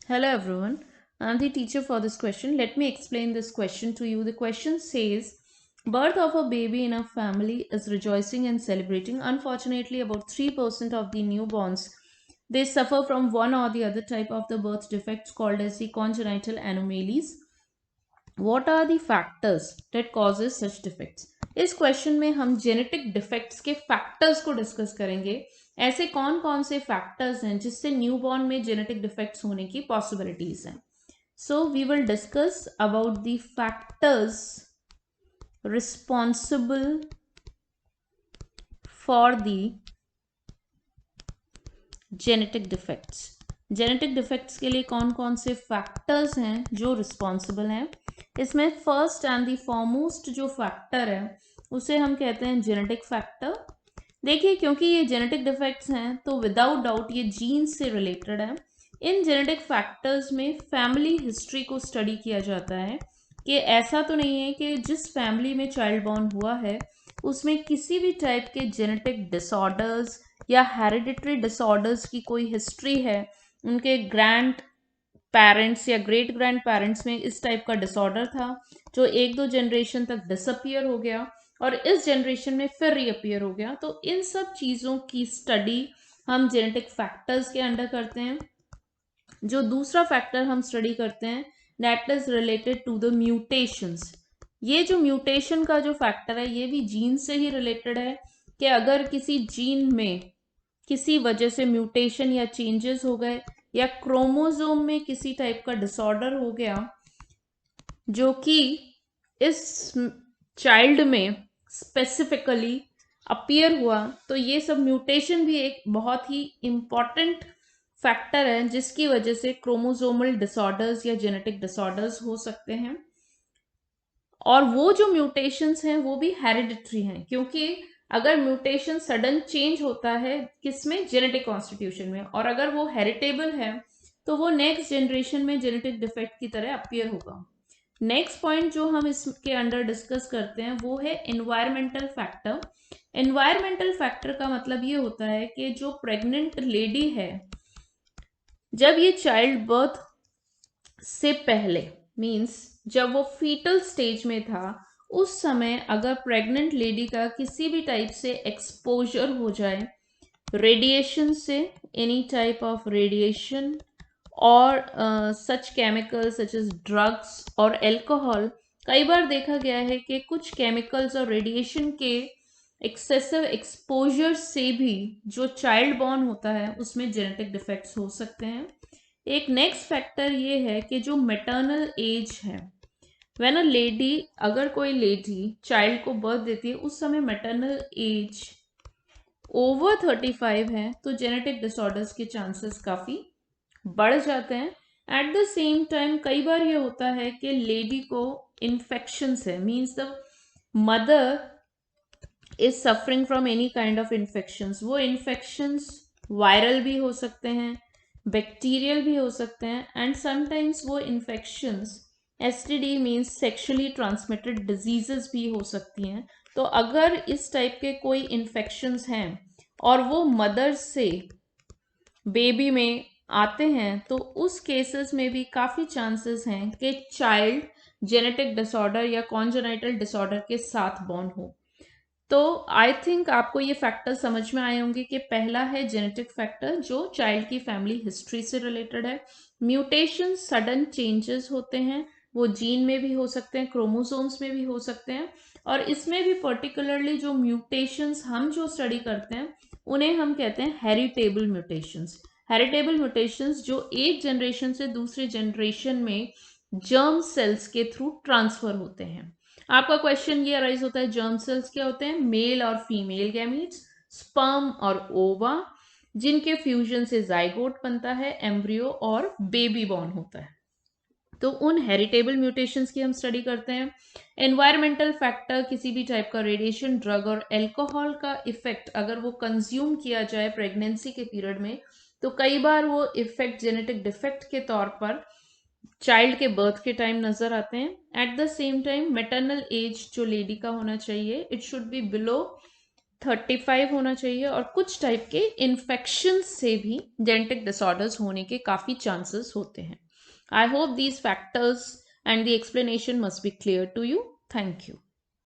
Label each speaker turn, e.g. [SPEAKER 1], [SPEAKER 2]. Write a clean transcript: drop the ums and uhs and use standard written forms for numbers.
[SPEAKER 1] Hello everyone, I'm the teacher for this question. Let me explain this question to you. The question says, birth of a baby in a family is rejoicing and celebrating. Unfortunately, about 3% of the newborns, they suffer from one or the other type of the birth defects called as the congenital anomalies. What are the factors that causes such defects? इस question में हम genetic defects के factors को discuss करेंगे. ऐसे कौन कौन से फैक्टर्स हैं जिससे न्यूबॉर्न में जेनेटिक डिफेक्ट्स होने की पॉसिबिलिटीज हैं. So we will discuss about the factors responsible for the genetic defects. Genetic defects के लिए कौन कौन से फैक्टर्स हैं जो रिस्पॉन्सिबल हैं. इसमें फर्स्ट एंड द फॉरमोस्ट जो फैक्टर है उसे हम कहते हैं जेनेटिक फैक्टर. देखिए, क्योंकि ये जेनेटिक डिफेक्ट्स हैं तो विदाउट डाउट ये जीन्स से रिलेटेड है. इन जेनेटिक फैक्टर्स में फैमिली हिस्ट्री को स्टडी किया जाता है कि ऐसा तो नहीं है कि जिस फैमिली में चाइल्ड बॉर्न हुआ है उसमें किसी भी टाइप के जेनेटिक डिसऑर्डर्स या हेरिडिटरी डिसऑर्डर्स की कोई हिस्ट्री है, उनके ग्रैंड पेरेंट्स या ग्रेट ग्रैंड पेरेंट्स में इस टाइप का डिसऑर्डर था जो एक दो जनरेशन तक डिसअपियर हो गया और इस जनरेशन में फिर रीअपियर हो गया. तो इन सब चीज़ों की स्टडी हम जेनेटिक फैक्टर्स के अंडर करते हैं. जो दूसरा फैक्टर हम स्टडी करते हैं that is related to the mutations. ये जो म्यूटेशन का जो फैक्टर है ये भी जीन से ही रिलेटेड है कि अगर किसी जीन में किसी वजह से म्यूटेशन या चेंजेस हो गए या क्रोमोसोम में किसी टाइप का डिसऑर्डर हो गया जो कि इस चाइल्ड में स्पेसिफिकली अपीयर हुआ, तो ये सब म्यूटेशन भी एक बहुत ही इम्पॉर्टेंट फैक्टर है जिसकी वजह से क्रोमोसोमल डिसऑर्डर्स या जेनेटिक डिसऑर्डर्स हो सकते हैं. और वो जो म्यूटेशंस हैं वो भी हेरिडिटरी हैं, क्योंकि अगर म्यूटेशन सडन चेंज होता है किसमें, जेनेटिक कॉन्स्टिट्यूशन में, और अगर वो हेरिटेबल है तो वो नेक्स्ट जनरेशन में जेनेटिक डिफेक्ट की तरह अपीयर होगा. नेक्स्ट पॉइंट जो हम इसके अंडर डिस्कस करते हैं वो है एनवायरमेंटल फैक्टर. एनवायरमेंटल फैक्टर का मतलब ये होता है कि जो प्रेग्नेंट लेडी है जब ये चाइल्ड बर्थ से पहले मींस जब वो फीटल स्टेज में था उस समय अगर प्रेग्नेंट लेडी का किसी भी टाइप से एक्सपोजर हो जाए रेडिएशन से, एनी टाइप ऑफ रेडिएशन और सच केमिकल्स सच एज ड्रग्स और एल्कोहल, कई बार देखा गया है कि कुछ केमिकल्स और रेडिएशन के एक्सेसिव एक्सपोजर से भी जो चाइल्ड बॉर्न होता है उसमें जेनेटिक डिफेक्ट्स हो सकते हैं. एक नेक्स्ट फैक्टर ये है कि जो मैटरनल एज है, व्हेन अ लेडी, अगर कोई लेडी चाइल्ड को बर्थ देती है उस समय मैटरनल एज ओवर 35 है तो जेनेटिक डिसऑर्डर्स के चांसेस काफ़ी बढ़ जाते हैं. एट द सेम टाइम कई बार ये होता है कि लेडी को इन्फेक्शंस है, means the mother is suffering from any kind of infections. वो इन्फेक्शंस वायरल भी हो सकते हैं, बैक्टीरियल भी हो सकते हैं, एंड समटाइम्स वो infections STD means sexually transmitted diseases भी हो सकती हैं. तो अगर इस टाइप के कोई इन्फेक्शंस हैं और वो मदर से बेबी में आते हैं तो उस केसेस में भी काफ़ी चांसेस हैं कि चाइल्ड जेनेटिक डिसऑर्डर या कॉन्जेनाइटल डिसऑर्डर के साथ बॉर्न हो. तो आई थिंक आपको ये फैक्टर समझ में आए होंगे कि पहला है जेनेटिक फैक्टर जो चाइल्ड की फैमिली हिस्ट्री से रिलेटेड है. म्यूटेशन सडन चेंजेस होते हैं, वो जीन में भी हो सकते हैं, क्रोमोसोम्स में भी हो सकते हैं, और इसमें भी पर्टिकुलरली जो म्यूटेशंस हम जो स्टडी करते हैं उन्हें हम कहते हैं हेरिटेबल म्यूटेशंस. हेरिटेबल म्यूटेशंस जो एक जनरेशन से दूसरे जनरेशन में जर्म सेल्स के थ्रू ट्रांसफर होते हैं. आपका क्वेश्चन ये अराइज होता है, जर्म सेल्स क्या होते हैं, मेल और फीमेल गैमीट्स, स्पर्म और ओवा, जिनके फ्यूजन से जाइगोट बनता है, एम्ब्रियो और बेबी बॉर्न होता है. तो उन हेरिटेबल म्यूटेशंस की हम स्टडी करते हैं. एनवायरमेंटल फैक्टर, किसी भी टाइप का रेडिएशन, ड्रग और एल्कोहल का इफेक्ट अगर वो कंज्यूम किया जाए प्रेगनेंसी के पीरियड में तो कई बार वो इफेक्ट जेनेटिक डिफेक्ट के तौर पर चाइल्ड के बर्थ के टाइम नजर आते हैं. At the same time maternal age जो लेडी का होना चाहिए इट शुड बी बिलो 35 होना चाहिए, और कुछ टाइप के इन्फेक्शन से भी जेनेटिक डिसऑर्डर्स होने के काफ़ी चांसेस होते हैं. I hope these factors and the explanation must be clear to you. Thank you.